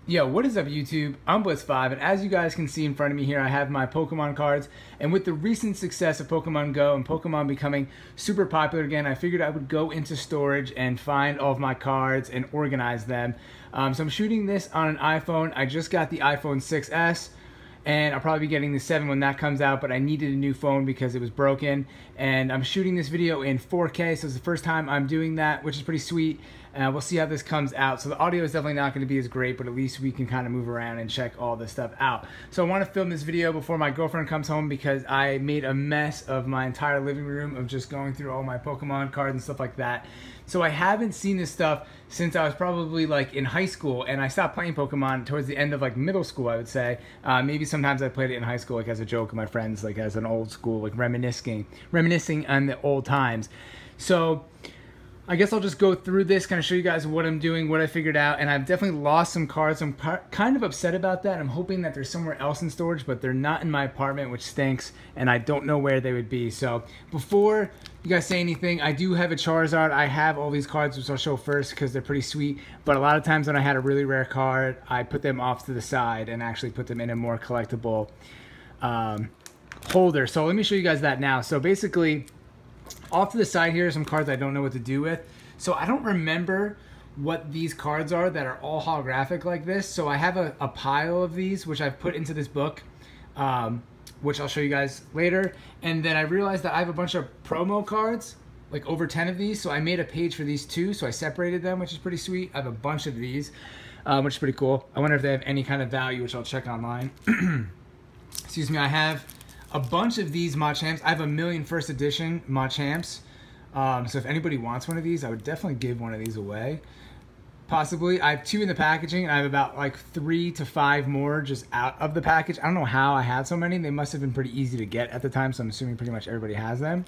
Yo, what is up YouTube? I'm Blitz5, and as you guys can see in front of me here, I have my Pokemon cards. And with the recent success of Pokemon Go and Pokemon becoming super popular again, I figured I would go into storage and find all of my cards and organize them. So I'm shooting this on an iPhone. I just got the iPhone 6s. And I'll probably be getting the 7 when that comes out, but I needed a new phone because it was broken. And I'm shooting this video in 4K, so it's the first time I'm doing that, which is pretty sweet. We'll see how this comes out. So the audio is definitely not going to be as great, but at least we can kind of move around and check all this stuff out. So I want to film this video before my girlfriend comes home because I made a mess of my entire living room of just going through all my Pokemon cards and stuff like that. So I haven't seen this stuff since I was probably like in high school, and I stopped playing Pokemon towards the end of like middle school, I would say. Maybe sometimes I played it in high school like as a joke with my friends, like as an old school, like reminiscing on the old times. So I guess I'll just go through this, kind of show you guys what I'm doing, what I figured out, and I've definitely lost some cards. I'm kind of upset about that. I'm hoping that they're somewhere else in storage, but they're not in my apartment, which stinks, and I don't know where they would be. So before you guys say anything, I do have a Charizard. I have all these cards, which I'll show first because they're pretty sweet, but a lot of times when I had a really rare card, I put them off to the side and actually put them in a more collectible holder. So let me show you guys that now. So basically, off to the side here are some cards I don't know what to do with. So I don't remember what these cards are that are all holographic like this. So I have a pile of these, which I've put into this book, which I'll show you guys later. And then I realized that I have a bunch of promo cards, like over 10 of these. So I made a page for these too. So I separated them, which is pretty sweet. I have a bunch of these, which is pretty cool. I wonder if they have any kind of value, which I'll check online. Excuse me, I have a bunch of these Machamps. I have a million first edition Machamps. So if anybody wants one of these, I would definitely give one of these away. Possibly. I have 2 in the packaging, and I have about like 3 to 5 more just out of the package. I don't know how I had so many. They must have been pretty easy to get at the time, so I'm assuming pretty much everybody has them.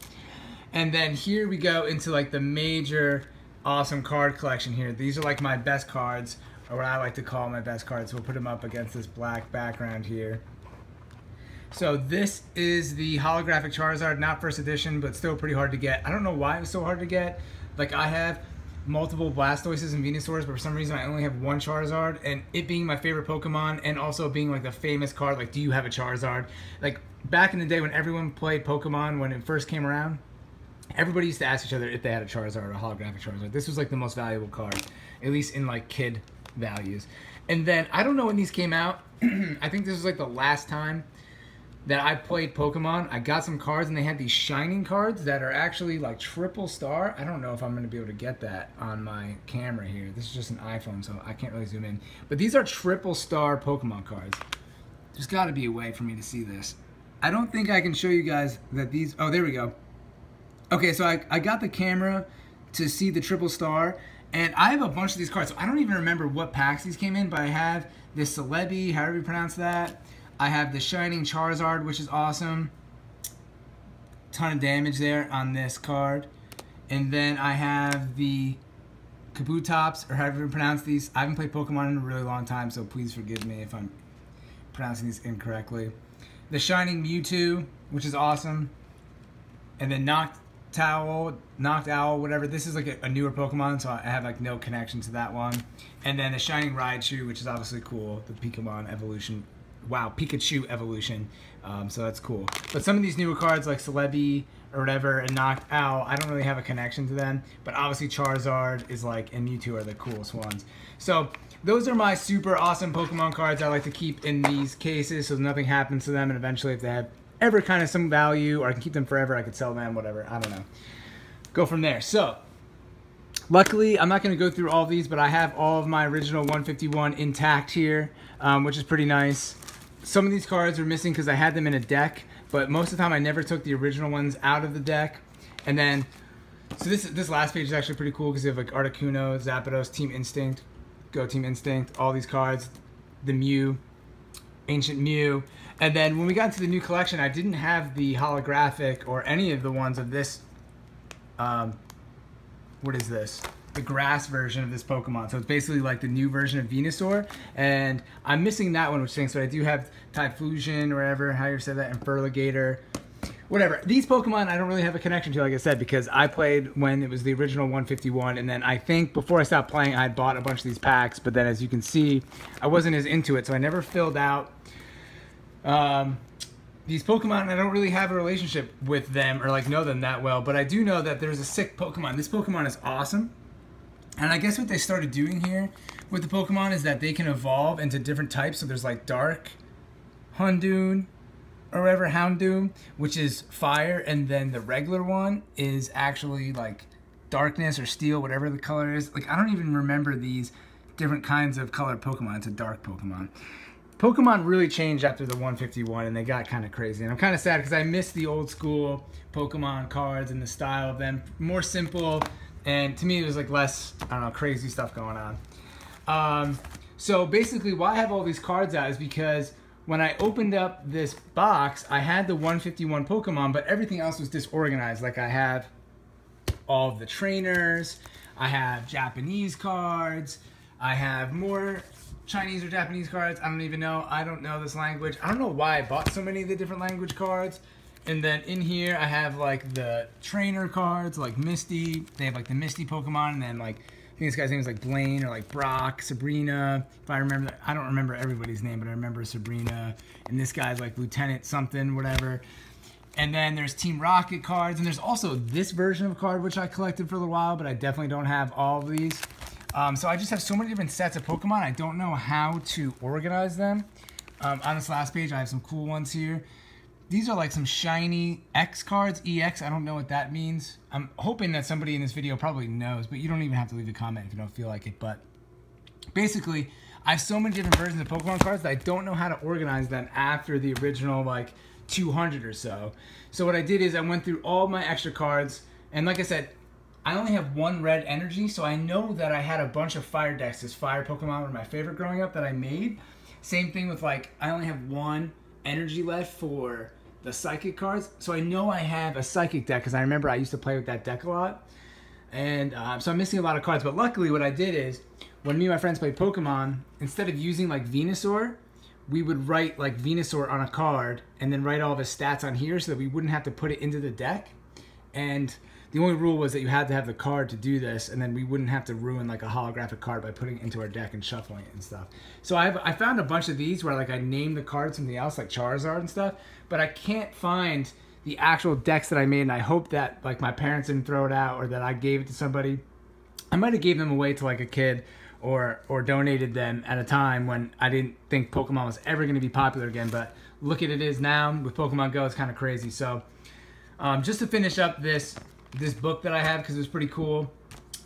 And then here we go into like the major awesome card collection here. These are like my best cards, or what I like to call my best cards. We'll put them up against this black background here. So this is the holographic Charizard, not first edition, but still pretty hard to get. I don't know why it was so hard to get. Like, I have multiple Blastoises and Venusaurs, but for some reason I only have one Charizard, and it being my favorite Pokemon and also being like the famous card, like, do you have a Charizard? Like, back in the day when everyone played Pokemon, when it first came around, everybody used to ask each other if they had a Charizard or a holographic Charizard. This was like the most valuable card, at least in like kid values. And then, I don't know when these came out. I think this was like the last time that I played Pokemon. I got some cards, and they had these shining cards that are actually like triple star. I don't know if I'm going to be able to get that on my camera here. This is just an iPhone, so I can't really zoom in. But these are triple star Pokemon cards. There's got to be a way for me to see this. I don't think I can show you guys that these... Oh, there we go. Okay, so I got the camera to see the triple star, and I have a bunch of these cards. So I don't even remember what packs these came in, but I have this Celebi, however you pronounce that. I have the Shining Charizard, which is awesome. Ton of damage there on this card. And then I have the Kabutops, or however you pronounce these. I haven't played Pokemon in a really long time, so please forgive me if I'm pronouncing these incorrectly. The Shining Mewtwo, which is awesome. And then Knocked Owl, whatever. This is like a newer Pokemon, so I have like no connection to that one. And then the Shining Raichu, which is obviously cool. The Pokemon evolution. Wow, Pikachu evolution, so that's cool. But some of these newer cards like Celebi or whatever and Knocked Owl, I don't really have a connection to them, but obviously Charizard is like, and Mewtwo are the coolest ones. So those are my super awesome Pokemon cards I like to keep in these cases so nothing happens to them, and eventually if they have ever kind of some value, or I can keep them forever, I could sell them, whatever, I don't know. Go from there. So luckily, I'm not going to go through all of these, but I have all of my original 151 intact here, which is pretty nice. Some of these cards are missing because I had them in a deck, but most of the time I never took the original ones out of the deck. And then, so this last page is actually pretty cool because you have like Articuno, Zapdos, Team Instinct, Go Team Instinct, all these cards, the Mew, Ancient Mew. And then when we got into the new collection, I didn't have the holographic or any of the ones of this, what is this? The grass version of this Pokemon. So it's basically like the new version of Venusaur, and I'm missing that one, which stinks, but I do have Typhlosion or whatever, how you say that, and Feraligatr, whatever. These Pokemon I don't really have a connection to, like I said, because I played when it was the original 151, and then I think before I stopped playing, I had bought a bunch of these packs, but then as you can see, I wasn't as into it, so I never filled out these Pokemon, and I don't really have a relationship with them or like know them that well, but I do know that there's a sick Pokemon. This Pokemon is awesome, and I guess what they started doing here with the Pokemon is that they can evolve into different types, so there's like Dark, Houndoom, or whatever, Houndoom, which is fire, and then the regular one is actually like darkness or steel, whatever the color is. Like, I don't even remember these different kinds of colored Pokemon. It's a dark Pokemon. Pokemon really changed after the 151, and they got kind of crazy. And I'm kind of sad because I miss the old school Pokemon cards and the style of them. More simple, and to me it was like less, I don't know, crazy stuff going on. So basically why I have all these cards out is because when I opened up this box, I had the 151 Pokemon, but everything else was disorganized. Like, I have all of the trainers, I have Japanese cards, I have more Chinese or Japanese cards. I don't even know. I don't know this language. I don't know why I bought so many of the different language cards. And then in here, I have like the trainer cards, like Misty. They have like the Misty Pokemon, and then like, I think this guy's name is like Blaine or like Brock, Sabrina. If I remember, I don't remember everybody's name, but I remember Sabrina. And this guy's like Lieutenant something, whatever. And then there's Team Rocket cards. And there's also this version of card, which I collected for a little while, but I definitely don't have all of these. So I just have so many different sets of Pokemon. I don't know how to organize them. On this last page, I have some cool ones here. These are like some shiny X cards, EX. I don't know what that means. I'm hoping that somebody in this video probably knows, but you don't even have to leave a comment if you don't feel like it. But basically, I have so many different versions of Pokemon cards that I don't know how to organize them after the original like 200 or so. So what I did is I went through all my extra cards, and like I said, I only have one red energy, so I know that I had a bunch of fire decks. This fire Pokemon were my favorite growing up that I made. Same thing with like, I only have one energy left for the psychic cards, so I know I have a psychic deck because I remember I used to play with that deck a lot, and so I'm missing a lot of cards. But luckily what I did is, when me and my friends played Pokemon, instead of using like Venusaur, we would write like Venusaur on a card and then write all of his stats on here so that we wouldn't have to put it into the deck. And the only rule was that you had to have the card to do this, and then we wouldn't have to ruin like a holographic card by putting it into our deck and shuffling it and stuff. So I found a bunch of these where like I named the cards something else, like Charizard and stuff, but I can't find the actual decks that I made, and I hope that like my parents didn't throw it out or that I gave it to somebody. I might have gave them away to like a kid or donated them at a time when I didn't think Pokemon was ever going to be popular again, but look at it is now with Pokemon Go. It's kind of crazy. So just to finish up this book that I have, because it was pretty cool,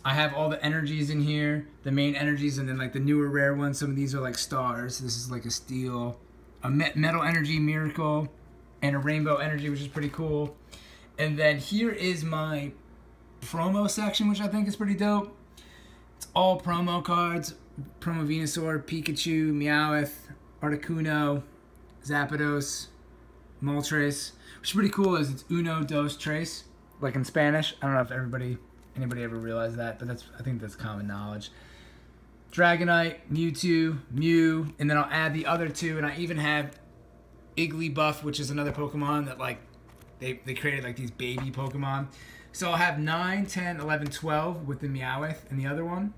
I have all the energies in here, the main energies, and then like the newer rare ones. Some of these are like stars. This is like a steel, a metal energy, miracle, and a rainbow energy, which is pretty cool. And then here is my promo section, which I think is pretty dope. It's all promo cards: Promo Venusaur, Pikachu, Meowth, Articuno, Zapdos, Moltres. Which is pretty cool, is it's uno, dos, tres, like in Spanish. I don't know if anybody ever realized that, but I think that's common knowledge. Dragonite, Mewtwo, Mew, and then I'll add the other two, and I even have Igglybuff, which is another Pokemon that like they created like these baby Pokemon. So I'll have 9, 10, 11, 12 with the Meowth and the other one,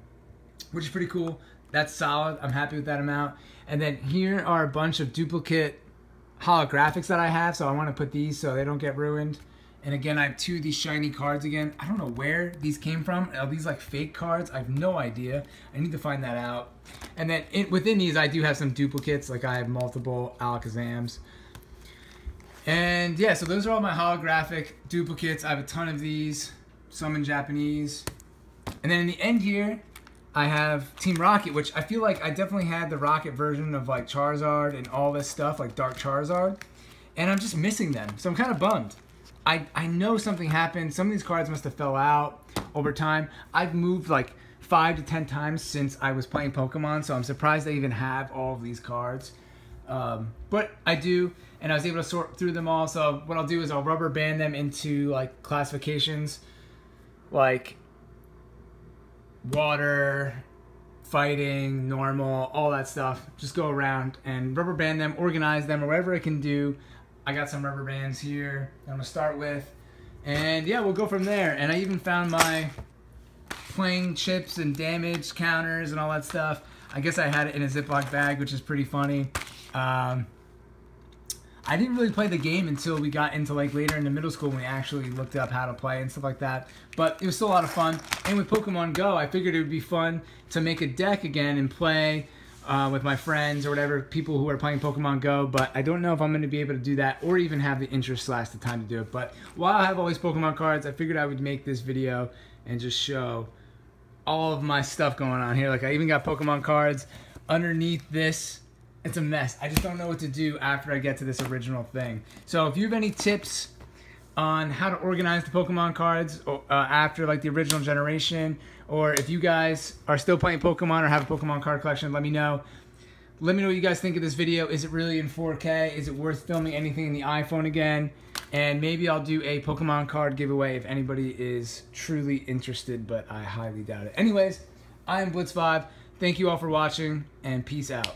which is pretty cool. That's solid. I'm happy with that amount. And then here are a bunch of duplicate holographics that I have, so I want to put these so they don't get ruined. And again, I have 2 of these shiny cards again. I don't know where these came from. Are these like fake cards? I have no idea. I need to find that out. And then within these, I do have some duplicates. Like I have multiple Alakazams. And yeah, so those are all my holographic duplicates. I have a ton of these, some in Japanese. And then in the end here, I have Team Rocket, which I feel like I definitely had the Rocket version of like Charizard and all this stuff, like Dark Charizard. And I'm just missing them, so I'm kind of bummed. I know something happened. Some of these cards must have fell out over time. I've moved like 5 to 10 times since I was playing Pokemon, so I'm surprised I even have all of these cards. But I do, and I was able to sort through them all. So what I'll do is I'll rubber band them into like classifications, like water, fighting, normal, all that stuff. Just go around and rubber band them, organize them, or whatever I can do I got some rubber bands here that I'm gonna start with, and yeah, we'll go from there. And I even found my playing chips and damage counters and all that stuff. I guess I had it in a Ziploc bag, which is pretty funny. I didn't really play the game until we got into like later into middle school when we actually looked up how to play and stuff like that. But it was still a lot of fun. And with Pokemon Go, I figured it would be fun to make a deck again and play with my friends or whatever, people who are playing Pokemon Go. But I don't know if I'm going to be able to do that or even have the interest / the time to do it. But while I have all these Pokemon cards, I figured I would make this video and just show all of my stuff going on here. Like I even got Pokemon cards underneath this. It's a mess. I just don't know what to do after I get to this original thing. So if you have any tips on how to organize the Pokemon cards after like the original generation, or if you guys are still playing Pokemon or have a Pokemon card collection, let me know. Let me know what you guys think of this video. Is it really in 4K? Is it worth filming anything in the iPhone again? And maybe I'll do a Pokemon card giveaway if anybody is truly interested, but I highly doubt it. Anyways, I am Blitz5. Thank you all for watching, and peace out.